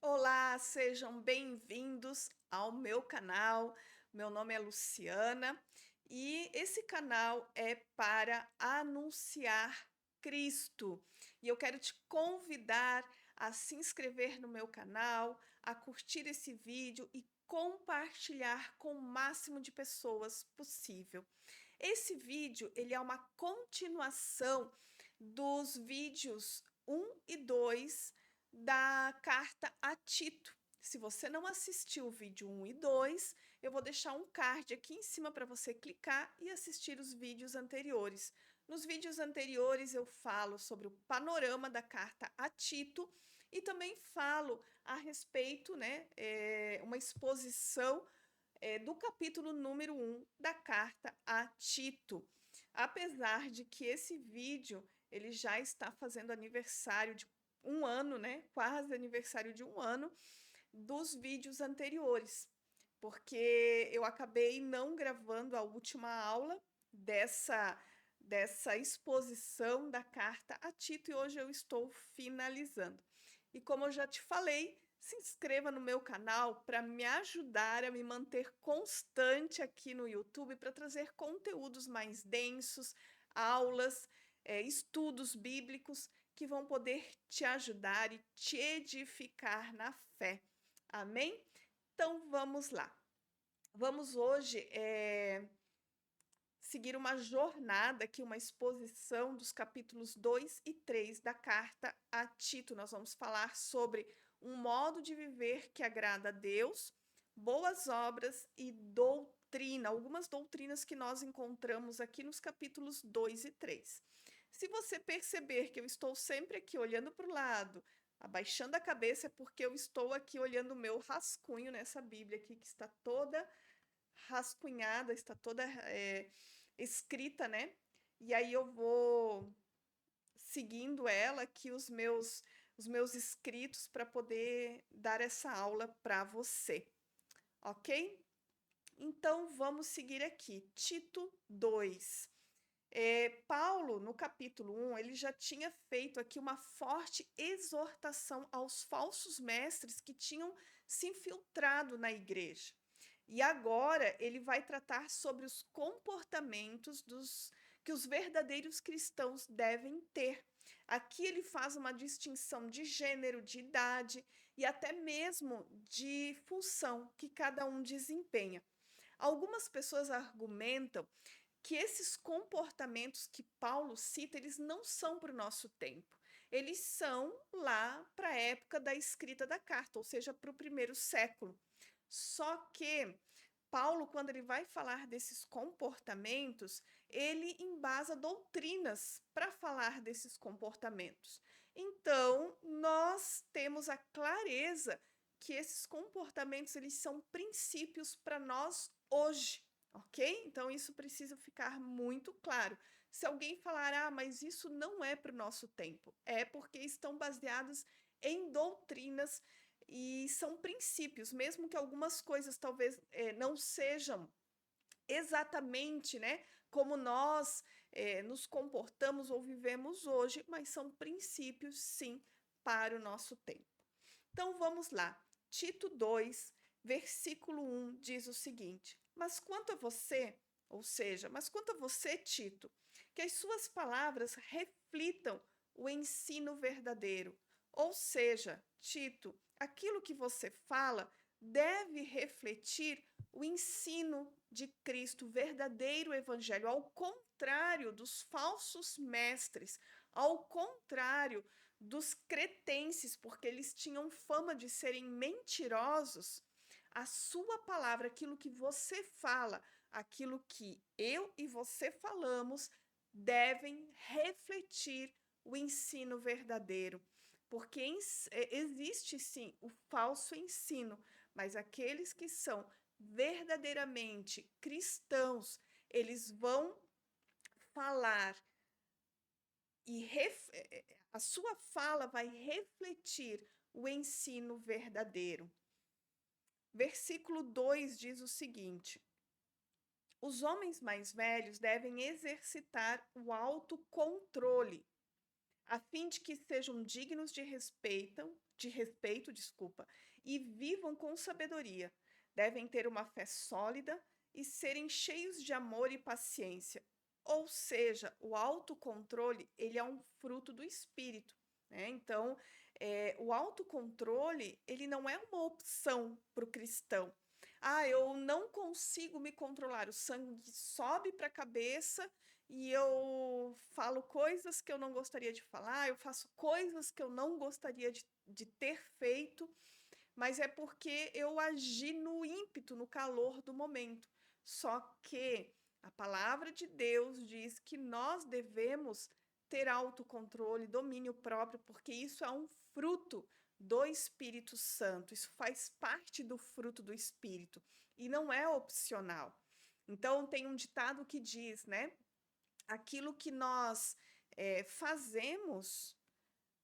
Olá, sejam bem-vindos ao meu canal. Meu nome é Luciana e esse canal é para anunciar Cristo. E eu quero te convidar a se inscrever no meu canal, a curtir esse vídeo e compartilhar com o máximo de pessoas possível. Esse vídeo, ele é uma continuação dos vídeos um e 2 da carta a Tito. Se você não assistiu o vídeo 1 e 2, eu vou deixar um card aqui em cima para você clicar e assistir os vídeos anteriores. Nos vídeos anteriores eu falo sobre o panorama da carta a Tito e também falo a respeito, né, uma exposição do capítulo número 1 da carta a Tito. Apesar de que esse vídeo ele já está fazendo aniversário de um ano, né? Quase aniversário de um ano dos vídeos anteriores, porque eu acabei não gravando a última aula dessa exposição da carta a Tito e hoje eu estou finalizando. E como eu já te falei, se inscreva no meu canal para me ajudar a me manter constante aqui no YouTube para trazer conteúdos mais densos, aulas, estudos bíblicos que vão poder te ajudar e te edificar na fé. Amém? Então vamos lá. Vamos hoje seguir uma jornada aqui, uma exposição dos capítulos 2 e 3 da carta a Tito. Nós vamos falar sobre um modo de viver que agrada a Deus, boas obras e doutrina, algumas doutrinas que nós encontramos aqui nos capítulos 2 e 3. Se você perceber que eu estou sempre aqui olhando para o lado, abaixando a cabeça, é porque eu estou aqui olhando o meu rascunho nessa Bíblia aqui, que está toda rascunhada, está toda escrita, né? E aí eu vou seguindo ela aqui os meus escritos para poder dar essa aula para você, ok? Então vamos seguir aqui. Tito 2. Paulo, no capítulo 1, ele já tinha feito aqui uma forte exortação aos falsos mestres que tinham se infiltrado na igreja. E agora ele vai tratar sobre os comportamentos que os verdadeiros cristãos devem ter. Aqui ele faz uma distinção de gênero, de idade e até mesmo de função que cada um desempenha. Algumas pessoas argumentam que esses comportamentos que Paulo cita, eles não são para o nosso tempo. Eles são lá para a época da escrita da carta, ou seja, para o primeiro século. Só que Paulo, quando ele vai falar desses comportamentos, ele embasa doutrinas para falar desses comportamentos. Então, nós temos a clareza que esses comportamentos eles são princípios para nós hoje, ok? Então, isso precisa ficar muito claro. Se alguém falar, mas isso não é para o nosso tempo, é porque estão baseados em doutrinas e são princípios, mesmo que algumas coisas talvez não sejam exatamente, né, como nós nos comportamos ou vivemos hoje, mas são princípios, sim, para o nosso tempo. Então vamos lá. Tito 2, versículo 1 diz o seguinte: Mas quanto a você, ou seja, mas quanto a você, Tito, que as suas palavras reflitam o ensino verdadeiro. Ou seja, Tito, aquilo que você fala deve refletir o ensino de Cristo, o verdadeiro evangelho, ao contrário dos falsos mestres, ao contrário dos cretenses, porque eles tinham fama de serem mentirosos. A sua palavra, aquilo que você fala, aquilo que eu e você falamos, devem refletir o ensino verdadeiro. Porque existe sim o falso ensino, mas aqueles que são verdadeiramente cristãos, eles vão falar e a sua fala vai refletir o ensino verdadeiro. Versículo 2 diz o seguinte: os homens mais velhos devem exercitar o autocontrole, a fim de que sejam dignos de respeito, desculpa, e vivam com sabedoria. Devem ter uma fé sólida e serem cheios de amor e paciência. Ou seja, o autocontrole, ele é um fruto do espírito, né? Então, o autocontrole, ele não é uma opção para o cristão. Ah, eu não consigo me controlar, o sangue sobe para a cabeça e eu falo coisas que eu não gostaria de falar, eu faço coisas que eu não gostaria de ter feito, mas é porque eu agi no ímpeto, no calor do momento. Só que a palavra de Deus diz que nós devemos ter autocontrole, domínio próprio, porque isso é um fruto do Espírito Santo, isso faz parte do fruto do Espírito e não é opcional. Então, tem um ditado que diz, né? Aquilo que nós fazemos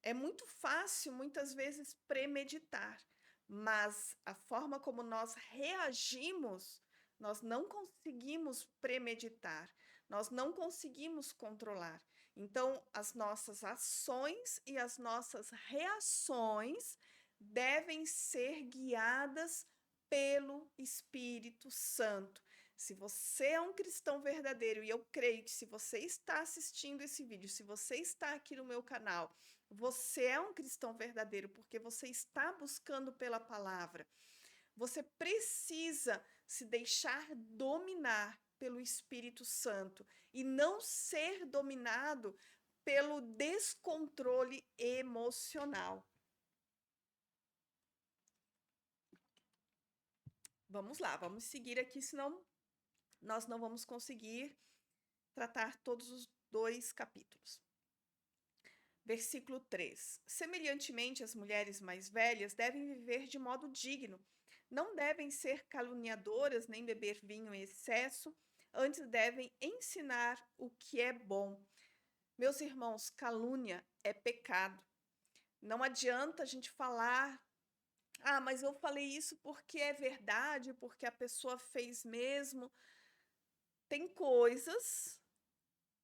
é muito fácil, muitas vezes, premeditar, mas a forma como nós reagimos, nós não conseguimos premeditar, nós não conseguimos controlar. Então, as nossas ações e as nossas reações devem ser guiadas pelo Espírito Santo. Se você é um cristão verdadeiro, e eu creio que se você está assistindo esse vídeo, se você está aqui no meu canal, você é um cristão verdadeiro porque você está buscando pela palavra. Você precisa se deixar dominar pelo Espírito Santo e não ser dominado pelo descontrole emocional. Vamos lá, vamos seguir aqui, senão nós não vamos conseguir tratar todos os 2 capítulos. Versículo 3: Semelhantemente, as mulheres mais velhas devem viver de modo digno. Não devem ser caluniadoras nem beber vinho em excesso, antes devem ensinar o que é bom. Meus irmãos, calúnia é pecado. Não adianta a gente falar, ah, mas eu falei isso porque é verdade, porque a pessoa fez mesmo. Tem coisas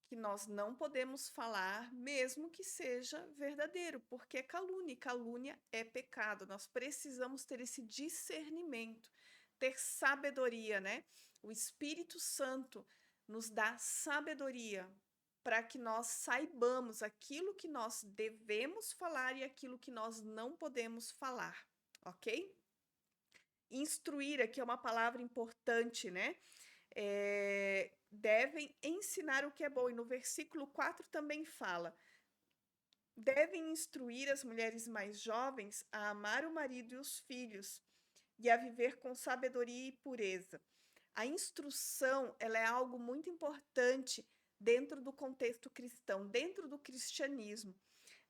que nós não podemos falar, mesmo que seja verdadeiro, porque é calúnia, e calúnia é pecado. Nós precisamos ter esse discernimento, ter sabedoria, né? O Espírito Santo nos dá sabedoria para que nós saibamos aquilo que nós devemos falar e aquilo que nós não podemos falar, ok? Instruir aqui é uma palavra importante, né? Devem ensinar o que é bom. E no versículo 4 também fala: devem instruir as mulheres mais jovens a amar o marido e os filhos e a viver com sabedoria e pureza. A instrução, ela é algo muito importante dentro do contexto cristão, dentro do cristianismo.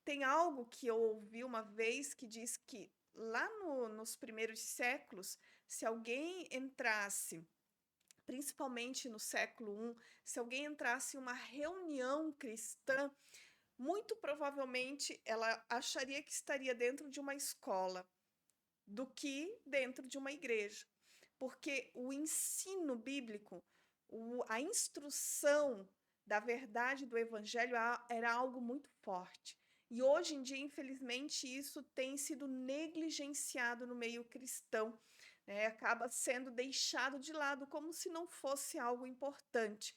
Tem algo que eu ouvi uma vez que diz que lá nos primeiros séculos, se alguém entrasse, principalmente no século I, se alguém entrasse em uma reunião cristã, muito provavelmente ela acharia que estaria dentro de uma escola do que dentro de uma igreja. Porque o ensino bíblico, a instrução da verdade do evangelho era algo muito forte. E hoje em dia, infelizmente, isso tem sido negligenciado no meio cristão, né? Acaba sendo deixado de lado como se não fosse algo importante.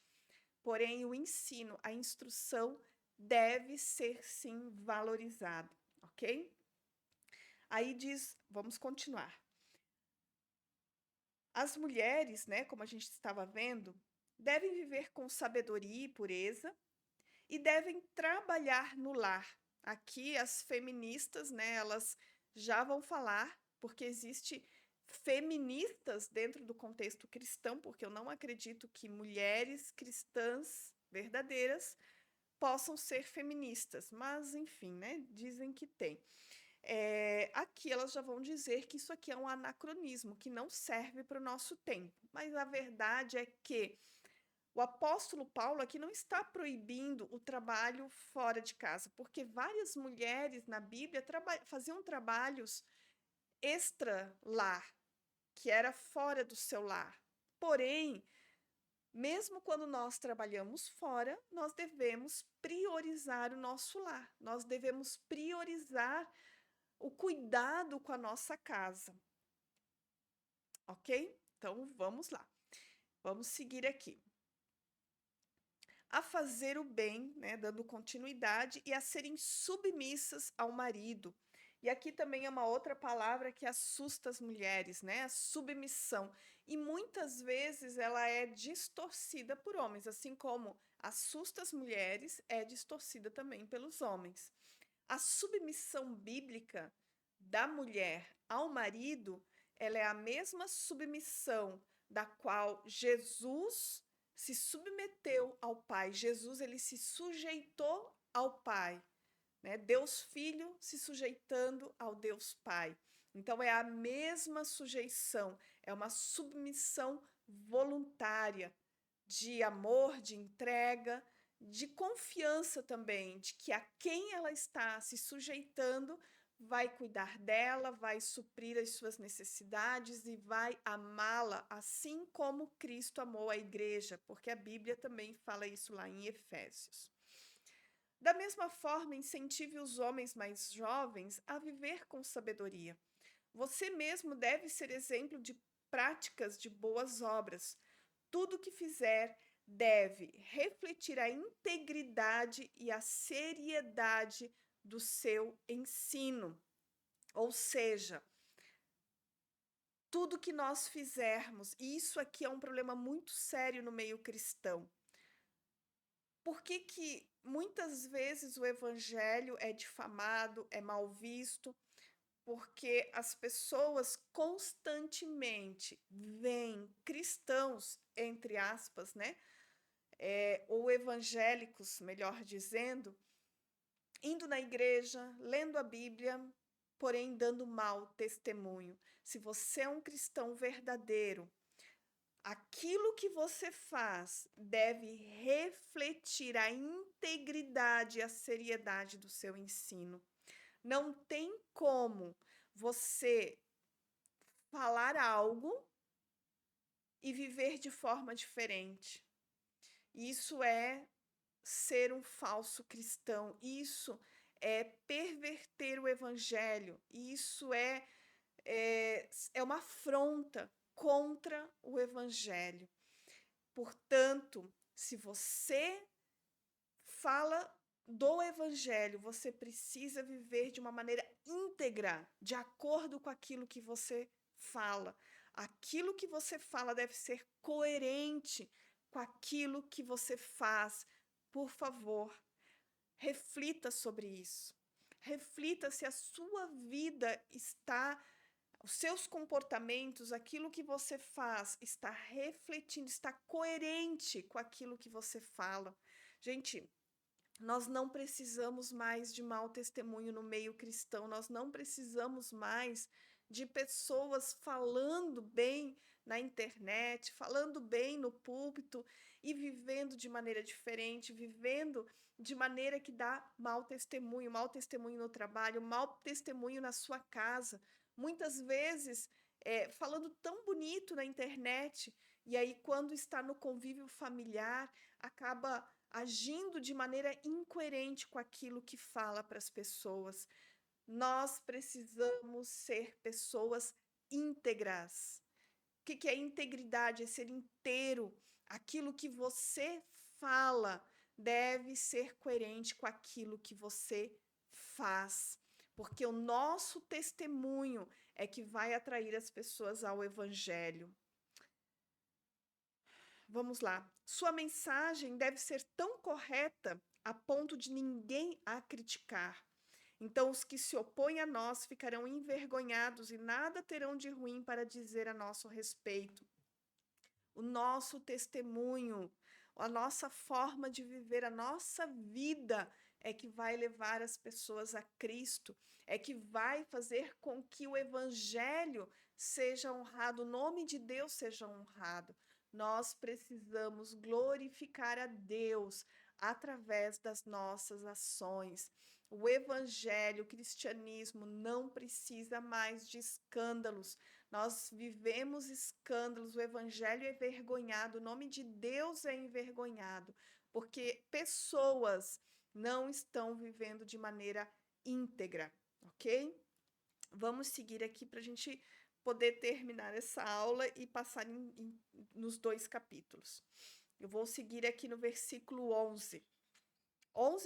Porém, o ensino, a instrução deve ser sim valorizado, ok? Aí diz, vamos continuar. As mulheres, né, como a gente estava vendo, devem viver com sabedoria e pureza e devem trabalhar no lar. Aqui as feministas, né, elas já vão falar, porque existe feministas dentro do contexto cristão, porque eu não acredito que mulheres cristãs verdadeiras possam ser feministas, mas enfim, né, dizem que tem. Aqui elas já vão dizer que isso aqui é um anacronismo, que não serve para o nosso tempo. Mas a verdade é que o apóstolo Paulo aqui não está proibindo o trabalho fora de casa, porque várias mulheres na Bíblia faziam trabalhos extra-lar, que era fora do seu lar. Porém, Mesmo quando nós trabalhamos fora, nós devemos priorizar o nosso lar, nós devemos priorizar o cuidado com a nossa casa, ok? Então vamos lá, vamos seguir aqui. A fazer o bem, né, dando continuidade, e a serem submissas ao marido. E aqui também é uma outra palavra que assusta as mulheres, né? A submissão. E muitas vezes ela é distorcida por homens, assim como assusta as mulheres, é distorcida também pelos homens. A submissão bíblica da mulher ao marido, ela é a mesma submissão da qual Jesus se submeteu ao Pai. Jesus, ele se sujeitou ao Pai, né? Deus Filho se sujeitando ao Deus Pai. Então é a mesma sujeição, é uma submissão voluntária, de amor, de entrega, de confiança também, de que a quem ela está se sujeitando vai cuidar dela, vai suprir as suas necessidades e vai amá-la, assim como Cristo amou a igreja, porque a Bíblia também fala isso lá em Efésios. Da mesma forma, incentive os homens mais jovens a viver com sabedoria. Você mesmo deve ser exemplo de práticas de boas obras. Tudo que fizer deve refletir a integridade e a seriedade do seu ensino. Ou seja, tudo que nós fizermos, e isso aqui é um problema muito sério no meio cristão. Por que que muitas vezes o evangelho é difamado, é mal visto? Porque as pessoas constantemente veem cristãos, entre aspas, né? Ou evangélicos, melhor dizendo, indo na igreja, lendo a Bíblia, porém dando mau testemunho. Se você é um cristão verdadeiro, aquilo que você faz deve refletir a integridade e a seriedade do seu ensino. Não tem como você falar algo e viver de forma diferente. Isso é ser um falso cristão, isso é perverter o evangelho, isso é uma afronta contra o evangelho. Portanto, se você fala do evangelho, você precisa viver de uma maneira íntegra, de acordo com aquilo que você fala. Aquilo que você fala deve ser coerente com aquilo que você faz. Por favor, reflita sobre isso. Reflita se a sua vida está, os seus comportamentos, aquilo que você faz, está refletindo, está coerente com aquilo que você fala. Gente, nós não precisamos mais de mau testemunho no meio cristão, nós não precisamos mais de pessoas falando bem na internet, falando bem no púlpito e vivendo de maneira diferente, vivendo de maneira que dá mau testemunho no trabalho, mau testemunho na sua casa. Muitas vezes, falando tão bonito na internet, e aí, quando está no convívio familiar, acaba agindo de maneira incoerente com aquilo que fala para as pessoas. Nós precisamos ser pessoas íntegras. O que é integridade? É ser inteiro. Aquilo que você fala deve ser coerente com aquilo que você faz, porque o nosso testemunho é que vai atrair as pessoas ao evangelho. Vamos lá. Sua mensagem deve ser tão correta a ponto de ninguém a criticar. Então, os que se opõem a nós ficarão envergonhados e nada terão de ruim para dizer a nosso respeito. O nosso testemunho, a nossa forma de viver, a nossa vida é que vai levar as pessoas a Cristo, é que vai fazer com que o Evangelho seja honrado, o nome de Deus seja honrado. Nós precisamos glorificar a Deus através das nossas ações. O evangelho, o cristianismo não precisa mais de escândalos, Nós vivemos escândalos, o evangelho é envergonhado, o nome de Deus é envergonhado, porque pessoas não estão vivendo de maneira íntegra, ok? Vamos seguir aqui para a gente poder terminar essa aula e passar nos 2 capítulos. Eu vou seguir aqui no versículo 11,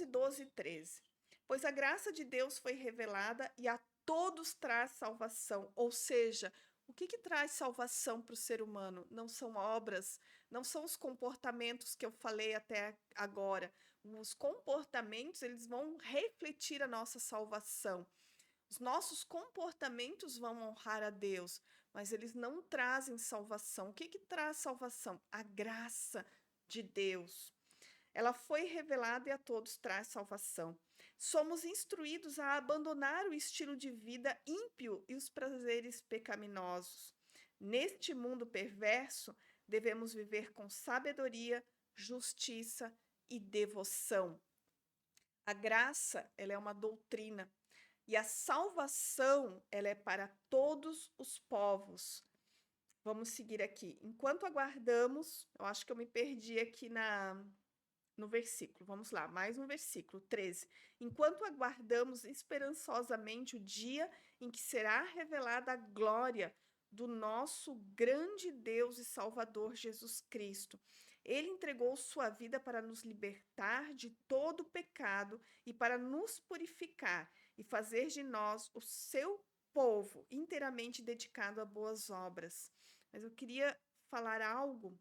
12 e 13. Pois a graça de Deus foi revelada e a todos traz salvação. Ou seja, o que traz salvação para o ser humano? Não são obras, não são os comportamentos que eu falei até agora. Os comportamentos, eles vão refletir a nossa salvação. Os nossos comportamentos vão honrar a Deus, mas eles não trazem salvação. O que traz salvação? A graça de Deus. Ela foi revelada e a todos traz salvação. Somos instruídos a abandonar o estilo de vida ímpio e os prazeres pecaminosos. Neste mundo perverso, devemos viver com sabedoria, justiça e devoção. A graça, ela é uma doutrina. E a salvação, ela é para todos os povos. Vamos seguir aqui. Enquanto aguardamos, eu acho que eu me perdi aqui no versículo. Vamos lá, mais um versículo, 13. Enquanto aguardamos esperançosamente o dia em que será revelada a glória do nosso grande Deus e Salvador Jesus Cristo. Ele entregou sua vida para nos libertar de todo pecado e para nos purificar e fazer de nós o seu povo inteiramente dedicado a boas obras. Mas eu queria falar algo um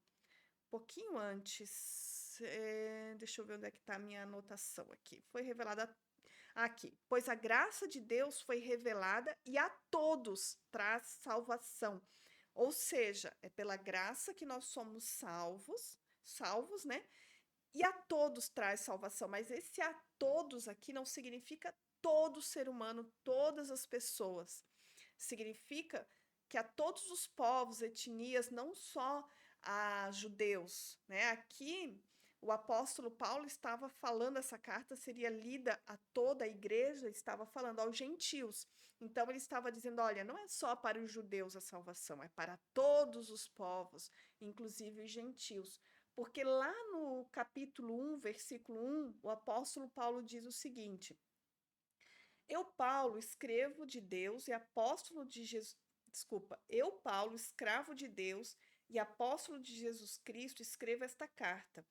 pouquinho antes. Deixa eu ver onde é que está a minha anotação aqui. Foi revelada aqui. Pois a graça de Deus foi revelada e a todos traz salvação. Ou seja, é pela graça que nós somos salvos, né? E a todos traz salvação, mas esse a todos aqui não significa todo ser humano, todas as pessoas. Significa que a todos os povos, etnias, não só a judeus, né? Aqui o apóstolo Paulo estava falando, essa carta seria lida a toda a igreja, estava falando aos gentios. Então ele estava dizendo, olha, não é só para os judeus a salvação, é para todos os povos, inclusive os gentios. Porque lá no capítulo 1, versículo 1, o apóstolo Paulo diz o seguinte: Eu, Paulo, escrevo de Deus e apóstolo de Jesus. Desculpa, eu, Paulo, escravo de Deus e apóstolo de Jesus Cristo, escrevo esta carta.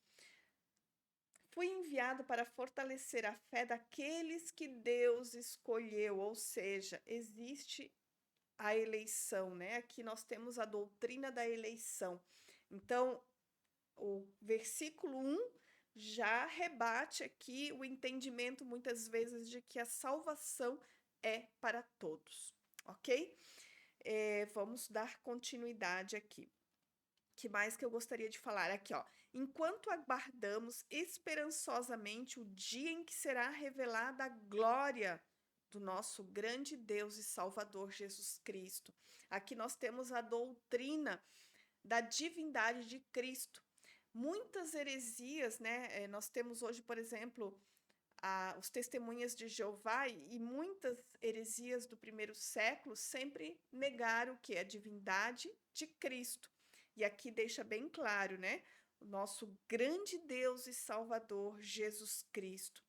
Fui enviado para fortalecer a fé daqueles que Deus escolheu, ou seja, existe a eleição, né? Aqui nós temos a doutrina da eleição. Então, o versículo 1 já rebate aqui o entendimento, muitas vezes, de que a salvação é para todos, ok? Vamos dar continuidade aqui. Que mais que eu gostaria de falar aqui, ó? Enquanto aguardamos esperançosamente o dia em que será revelada a glória do nosso grande Deus e Salvador Jesus Cristo. Aqui nós temos a doutrina da divindade de Cristo. Muitas heresias, né? Nós temos hoje, por exemplo, os testemunhas de Jeová e muitas heresias do primeiro século sempre negaram que é a divindade de Cristo. E aqui deixa bem claro, né? O nosso grande Deus e Salvador, Jesus Cristo.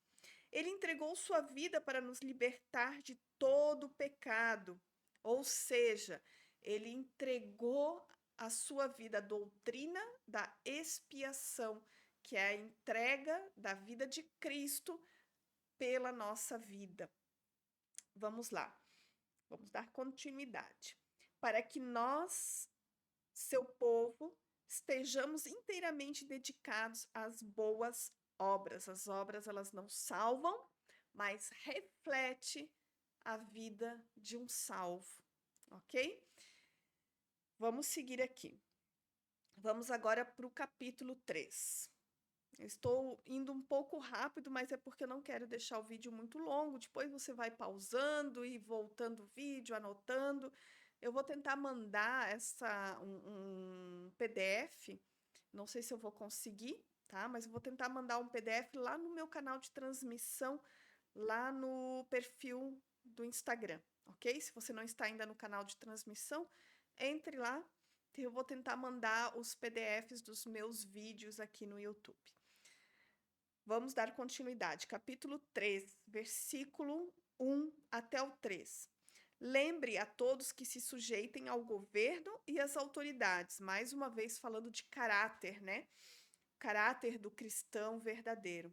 Ele entregou sua vida para nos libertar de todo pecado. Ou seja, ele entregou a sua vida, a doutrina da expiação, que é a entrega da vida de Cristo pela nossa vida. Vamos lá, vamos dar continuidade. Para que nós, seu povo, estejamos inteiramente dedicados às boas obras. As obras, elas não salvam, mas reflete a vida de um salvo, ok? Vamos seguir aqui. Vamos agora para o capítulo 3. Eu estou indo um pouco rápido, mas é porque eu não quero deixar o vídeo muito longo. Depois você vai pausando e voltando o vídeo, anotando. Eu vou tentar mandar um PDF. Não sei se eu vou conseguir, tá? Mas eu vou tentar mandar um PDF lá no meu canal de transmissão, lá no perfil do Instagram, ok? Se você não está ainda no canal de transmissão, entre lá. Eu vou tentar mandar os PDFs dos meus vídeos aqui no YouTube. Vamos dar continuidade. Capítulo 3, versículo 1 até o 3. Lembre a todos que se sujeitem ao governo e às autoridades, mais uma vez falando de caráter, né? Caráter do cristão verdadeiro.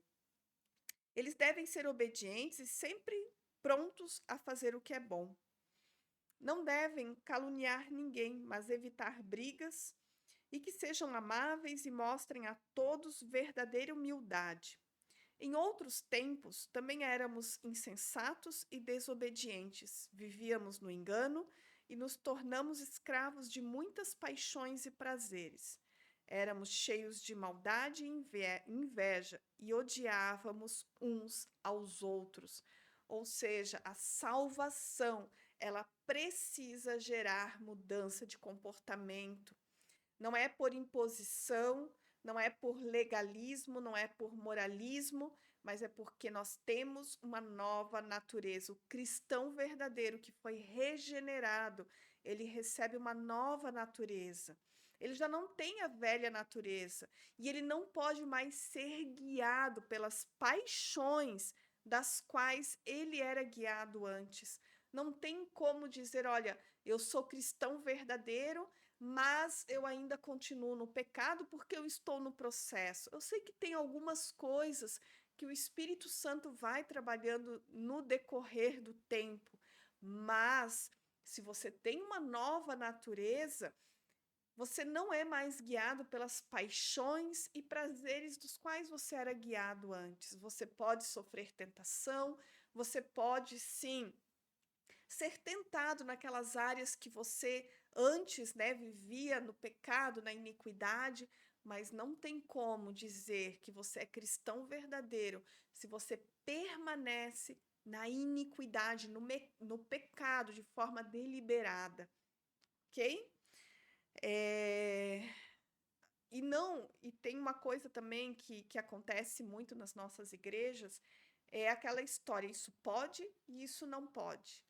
Eles devem ser obedientes e sempre prontos a fazer o que é bom. Não devem caluniar ninguém, mas evitar brigas e que sejam amáveis e mostrem a todos verdadeira humildade. Em outros tempos, também éramos insensatos e desobedientes, vivíamos no engano e nos tornamos escravos de muitas paixões e prazeres. Éramos cheios de maldade e inveja e odiávamos uns aos outros. Ou seja, a salvação, ela precisa gerar mudança de comportamento. Não é por imposição, não é por legalismo, não é por moralismo, mas é porque nós temos uma nova natureza. O cristão verdadeiro que foi regenerado, ele recebe uma nova natureza. Ele já não tem a velha natureza e ele não pode mais ser guiado pelas paixões das quais ele era guiado antes. Não tem como dizer, olha, eu sou cristão verdadeiro, mas eu ainda continuo no pecado porque eu estou no processo. Eu sei que tem algumas coisas que o Espírito Santo vai trabalhando no decorrer do tempo, mas se você tem uma nova natureza, você não é mais guiado pelas paixões e prazeres dos quais você era guiado antes. Você pode sofrer tentação, você pode sim ser tentado naquelas áreas que você antes, né, vivia no pecado, na iniquidade, mas não tem como dizer que você é cristão verdadeiro se você permanece na iniquidade, no pecado de forma deliberada, ok? É, e tem uma coisa também que acontece muito nas nossas igrejas, é aquela história, isso pode e isso não pode.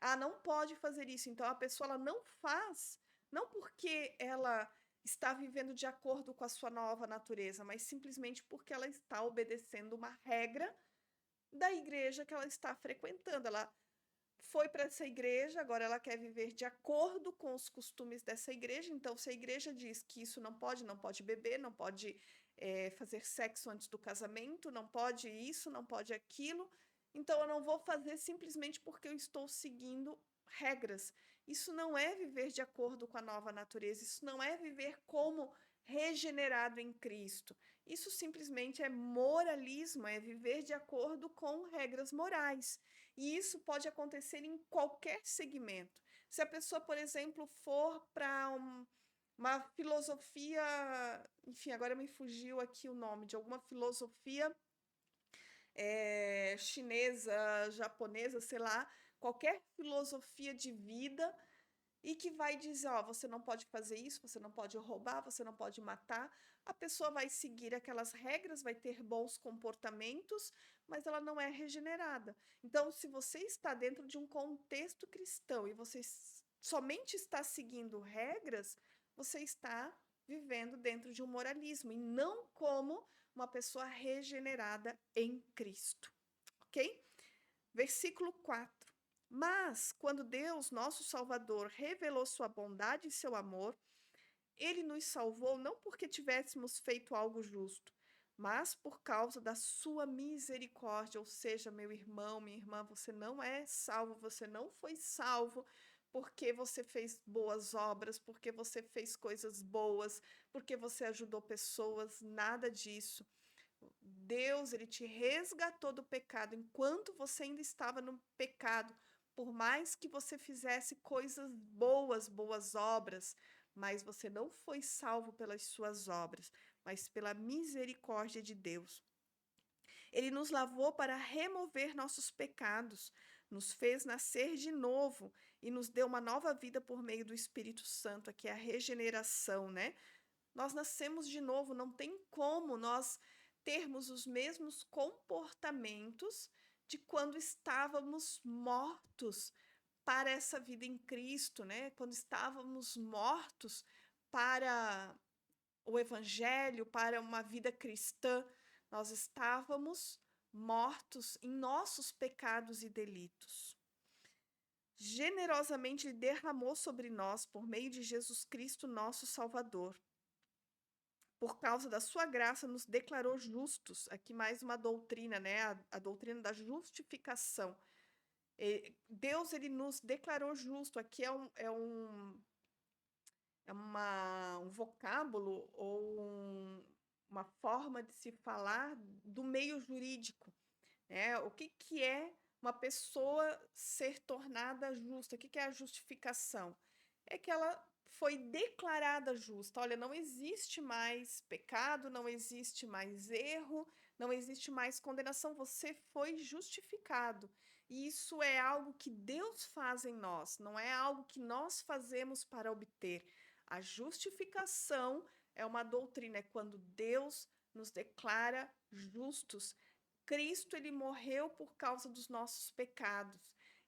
Ah, não pode fazer isso. Então a pessoa ela não faz, não porque ela está vivendo de acordo com a sua nova natureza, mas simplesmente porque ela está obedecendo uma regra da igreja que ela está frequentando. Ela foi para essa igreja, agora ela quer viver de acordo com os costumes dessa igreja. Então, se a igreja diz que isso não pode beber, não pode fazer sexo antes do casamento, não pode isso, não pode aquilo, então eu não vou fazer simplesmente porque eu estou seguindo regras. Isso não é viver de acordo com a nova natureza, isso não é viver como regenerado em Cristo. Isso simplesmente é moralismo, é viver de acordo com regras morais. E isso pode acontecer em qualquer segmento. Se a pessoa, por exemplo, for para uma filosofia, enfim, agora me fugiu aqui o nome, de alguma filosofia chinesa, japonesa, sei lá, qualquer filosofia de vida e que vai dizer, ó, você não pode fazer isso, você não pode roubar, você não pode matar. A pessoa vai seguir aquelas regras, vai ter bons comportamentos, mas ela não é regenerada. Então, se você está dentro de um contexto cristão e você somente está seguindo regras, você está vivendo dentro de um moralismo e não como uma pessoa regenerada em Cristo, ok? Versículo 4. Mas, quando Deus, nosso Salvador, revelou sua bondade e seu amor, ele nos salvou não porque tivéssemos feito algo justo, mas por causa da sua misericórdia. Ou seja, meu irmão, minha irmã, você não é salvo, você não foi salvo porque você fez boas obras, porque você fez coisas boas, porque você ajudou pessoas, nada disso. Deus, ele te resgatou do pecado enquanto você ainda estava no pecado, por mais que você fizesse coisas boas, boas obras, mas você não foi salvo pelas suas obras, mas pela misericórdia de Deus. Ele nos lavou para remover nossos pecados, nos fez nascer de novo e nos deu uma nova vida por meio do Espírito Santo, que é a regeneração, né? Nós nascemos de novo, não tem como nós termos os mesmos comportamentos de quando estávamos mortos para essa vida em Cristo, né? Quando estávamos mortos para o evangelho, para uma vida cristã, nós estávamos mortos em nossos pecados e delitos. Generosamente Ele derramou sobre nós, por meio de Jesus Cristo, nosso Salvador. Por causa da sua graça, nos declarou justos. Aqui mais uma doutrina, né? A doutrina da justificação. Deus, ele nos declarou justo. Aqui um vocábulo ou uma forma de se falar do meio jurídico, né? O que é uma pessoa ser tornada justa? O que é a justificação? É que ela foi declarada justa. Olha, não existe mais pecado, não existe mais erro, não existe mais condenação. Você foi justificado. E isso é algo que Deus faz em nós, não é algo que nós fazemos para obter. A justificação é uma doutrina, é quando Deus nos declara justos. Cristo, ele morreu por causa dos nossos pecados.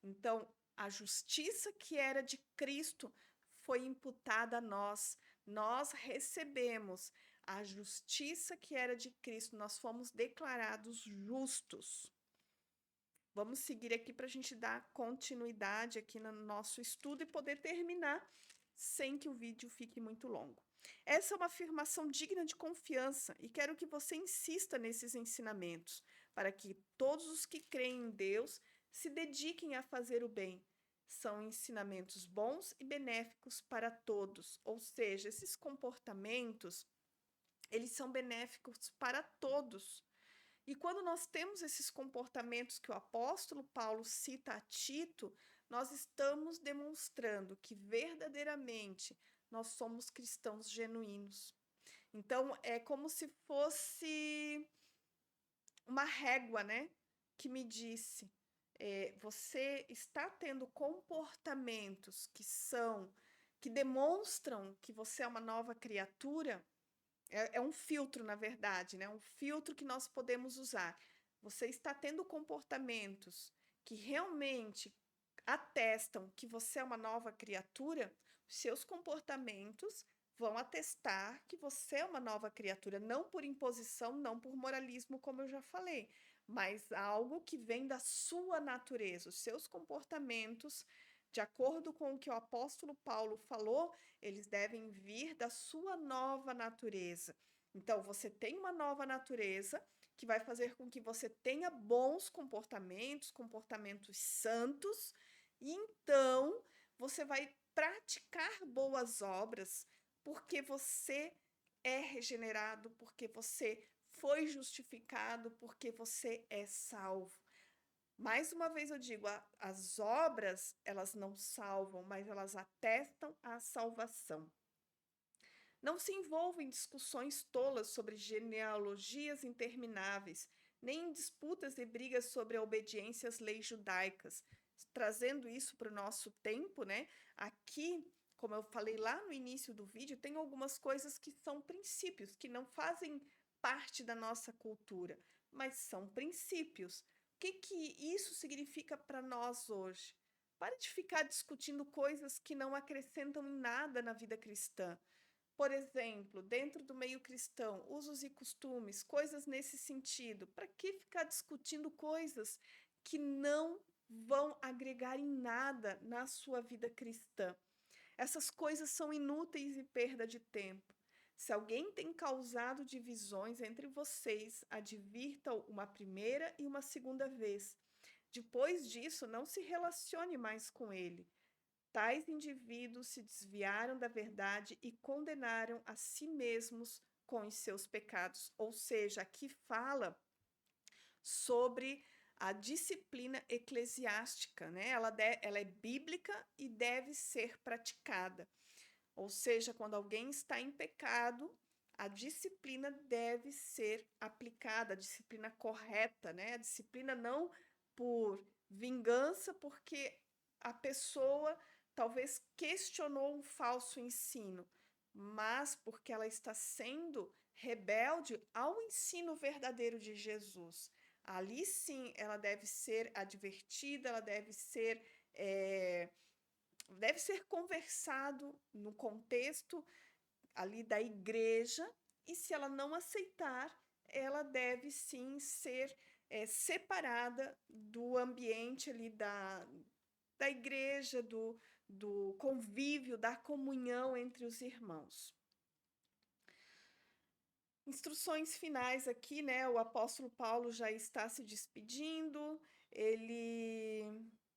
Então, a justiça que era de Cristo foi imputada a nós. Nós recebemos a justiça que era de Cristo. Nós fomos declarados justos. Vamos seguir aqui para a gente dar continuidade aqui no nosso estudo e poder terminar sem que o vídeo fique muito longo. Essa é uma afirmação digna de confiança e quero que você insista nesses ensinamentos, para que todos os que creem em Deus se dediquem a fazer o bem. São ensinamentos bons e benéficos para todos, ou seja, esses comportamentos, eles são benéficos para todos. E quando nós temos esses comportamentos que o apóstolo Paulo cita a Tito, nós estamos demonstrando que verdadeiramente nós somos cristãos genuínos. Então, é como se fosse uma régua, né? Que me disse, você está tendo comportamentos que demonstram que você é uma nova criatura? É um filtro, na verdade, né? Um filtro que nós podemos usar. Você está tendo comportamentos que realmente atestam que você é uma nova criatura, seus comportamentos vão atestar que você é uma nova criatura, não por imposição, não por moralismo, como eu já falei, mas algo que vem da sua natureza. Os seus comportamentos, de acordo com o que o apóstolo Paulo falou, eles devem vir da sua nova natureza. Então, você tem uma nova natureza que vai fazer com que você tenha bons comportamentos, comportamentos santos, e então você vai praticar boas obras, porque você é regenerado, porque você foi justificado, porque você é salvo. Mais uma vez eu digo, as obras, elas não salvam, mas elas atestam a salvação. Não se envolva em discussões tolas sobre genealogias intermináveis, nem em disputas e brigas sobre a obediência às leis judaicas. Trazendo isso para o nosso tempo, né? Aqui, como eu falei lá no início do vídeo, tem algumas coisas que são princípios, que não fazem parte da nossa cultura, mas são princípios. O que isso significa para nós hoje? Pare de ficar discutindo coisas que não acrescentam em nada na vida cristã. Por exemplo, dentro do meio cristão, usos e costumes, coisas nesse sentido. Para que ficar discutindo coisas que não vão agregar em nada na sua vida cristã? Essas coisas são inúteis e perda de tempo. Se alguém tem causado divisões entre vocês, advirta-o uma primeira e uma segunda vez. Depois disso, não se relacione mais com ele. Tais indivíduos se desviaram da verdade e condenaram a si mesmos com os seus pecados. Ou seja, aqui fala sobre a disciplina eclesiástica, né? Ela é bíblica e deve ser praticada. Ou seja, quando alguém está em pecado, a disciplina deve ser aplicada, a disciplina correta, né? A disciplina não por vingança, porque a pessoa talvez questionou um falso ensino, mas porque ela está sendo rebelde ao ensino verdadeiro de Jesus. Ali sim, ela deve ser advertida, ela deve ser deve ser conversado no contexto ali da igreja, e se ela não aceitar, ela deve sim ser separada do ambiente ali da igreja, do convívio, da comunhão entre os irmãos. Instruções finais aqui, né? O apóstolo Paulo já está se despedindo, ele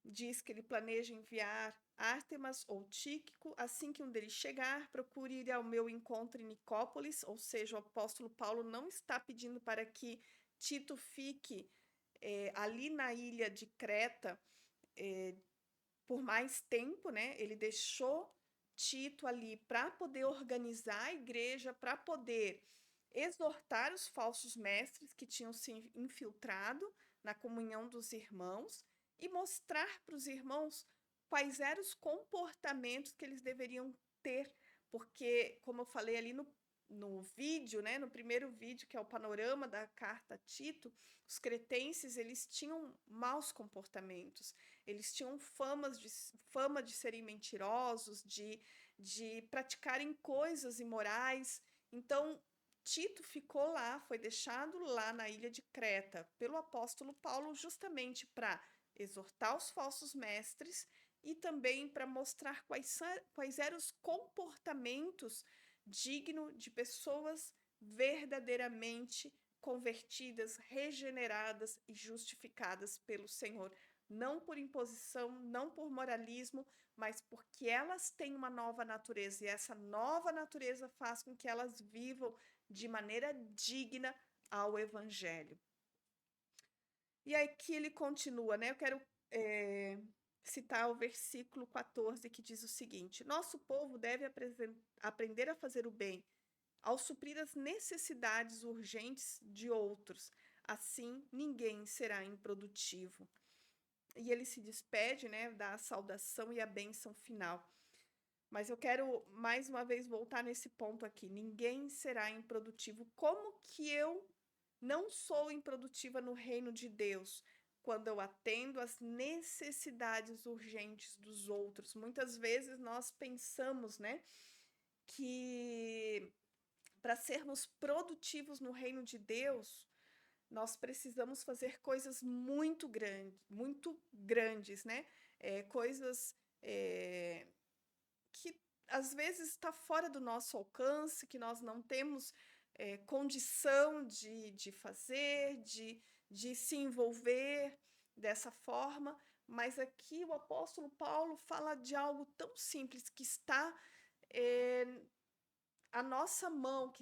diz que ele planeja enviar Ártemas ou Tíquico, assim que um deles chegar, procure ir ao meu encontro em Nicópolis, ou seja, o apóstolo Paulo não está pedindo para que Tito fique ali na ilha de Creta por mais tempo, né? Ele deixou Tito ali para poder organizar a igreja, para poder exortar os falsos mestres que tinham se infiltrado na comunhão dos irmãos e mostrar para os irmãos quais eram os comportamentos que eles deveriam ter, porque, como eu falei ali no vídeo, né, no primeiro vídeo, que é o panorama da carta a Tito, os cretenses, eles tinham maus comportamentos, eles tinham fama de serem mentirosos, de praticarem coisas imorais. Então, Tito ficou lá, foi deixado lá na ilha de Creta pelo apóstolo Paulo, justamente para exortar os falsos mestres e também para mostrar quais eram os comportamentos dignos de pessoas verdadeiramente convertidas, regeneradas e justificadas pelo Senhor, não por imposição, não por moralismo, mas porque elas têm uma nova natureza e essa nova natureza faz com que elas vivam de maneira digna ao Evangelho. E aqui ele continua, né? Eu quero citar o versículo 14, que diz o seguinte: Nosso povo deve aprender a fazer o bem, ao suprir as necessidades urgentes de outros. Assim, ninguém será improdutivo. E ele se despede, né? Dá a saudação e a bênção final. Mas eu quero mais uma vez voltar nesse ponto aqui. Ninguém será improdutivo. Como que eu não sou improdutiva no reino de Deus? Quando eu atendo às necessidades urgentes dos outros. Muitas vezes nós pensamos, né, que para sermos produtivos no reino de Deus, nós precisamos fazer coisas muito grandes, né? Coisas que às vezes está fora do nosso alcance, que nós não temos condição de fazer, de se envolver dessa forma, mas aqui o apóstolo Paulo fala de algo tão simples que está à nossa mão, que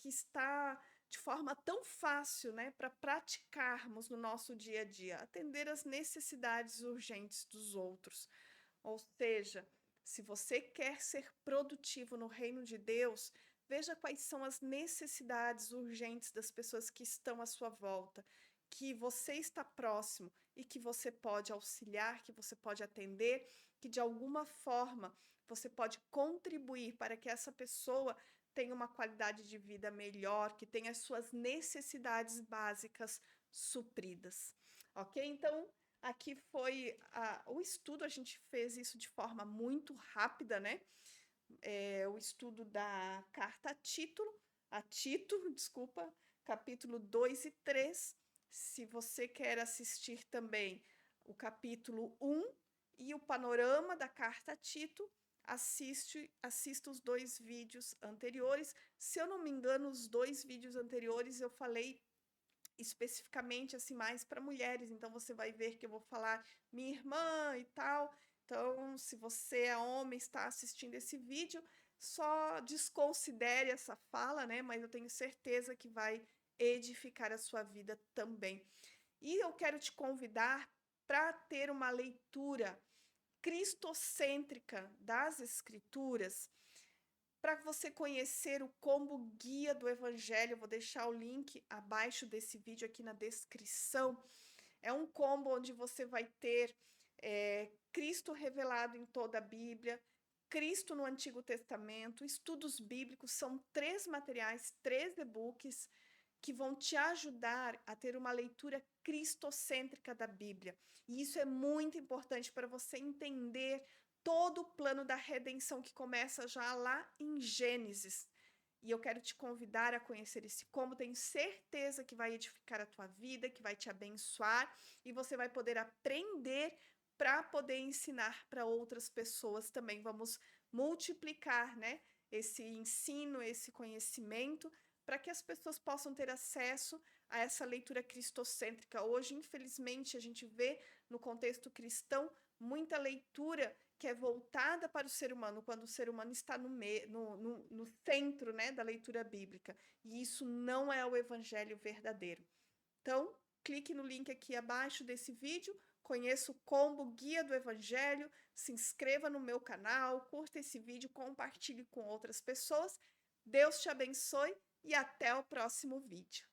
está de forma tão fácil, né, para praticarmos no nosso dia a dia, atender às necessidades urgentes dos outros. Ou seja, se você quer ser produtivo no reino de Deus, veja quais são as necessidades urgentes das pessoas que estão à sua volta, que você está próximo e que você pode auxiliar, que você pode atender, que de alguma forma você pode contribuir para que essa pessoa tenha uma qualidade de vida melhor, que tenha as suas necessidades básicas supridas. Ok? Então, aqui foi o estudo, a gente fez isso de forma muito rápida, né? O estudo da carta a Tito, desculpa, capítulo 2 e 3. Se você quer assistir também o capítulo 1 e o panorama da carta a Tito, assista os dois vídeos anteriores. Se eu não me engano, os dois vídeos anteriores eu falei especificamente assim mais para mulheres, então você vai ver que eu vou falar minha irmã e tal. Então, se você é homem, está assistindo esse vídeo, só desconsidere essa fala, né? Mas eu tenho certeza que vai edificar a sua vida também. E eu quero te convidar para ter uma leitura cristocêntrica das Escrituras, para você conhecer o combo guia do Evangelho. Eu vou deixar o link abaixo desse vídeo aqui na descrição. É um combo onde você vai ter Cristo revelado em toda a Bíblia, Cristo no Antigo Testamento, estudos bíblicos. São 3 materiais, 3 e-books que vão te ajudar a ter uma leitura cristocêntrica da Bíblia. E isso é muito importante para você entender todo o plano da redenção que começa já lá em Gênesis. E eu quero te convidar a conhecer esse como, tenho certeza que vai edificar a tua vida, que vai te abençoar e você vai poder aprender para poder ensinar para outras pessoas também. Vamos multiplicar, né, esse ensino, esse conhecimento, para que as pessoas possam ter acesso a essa leitura cristocêntrica. Hoje, infelizmente, a gente vê no contexto cristão muita leitura que é voltada para o ser humano, quando o ser humano está no centro, né, da leitura bíblica. E isso não é o evangelho verdadeiro. Então, clique no link aqui abaixo desse vídeo, conheça o combo Guia do Evangelho, se inscreva no meu canal, curta esse vídeo, compartilhe com outras pessoas. Deus te abençoe e até o próximo vídeo.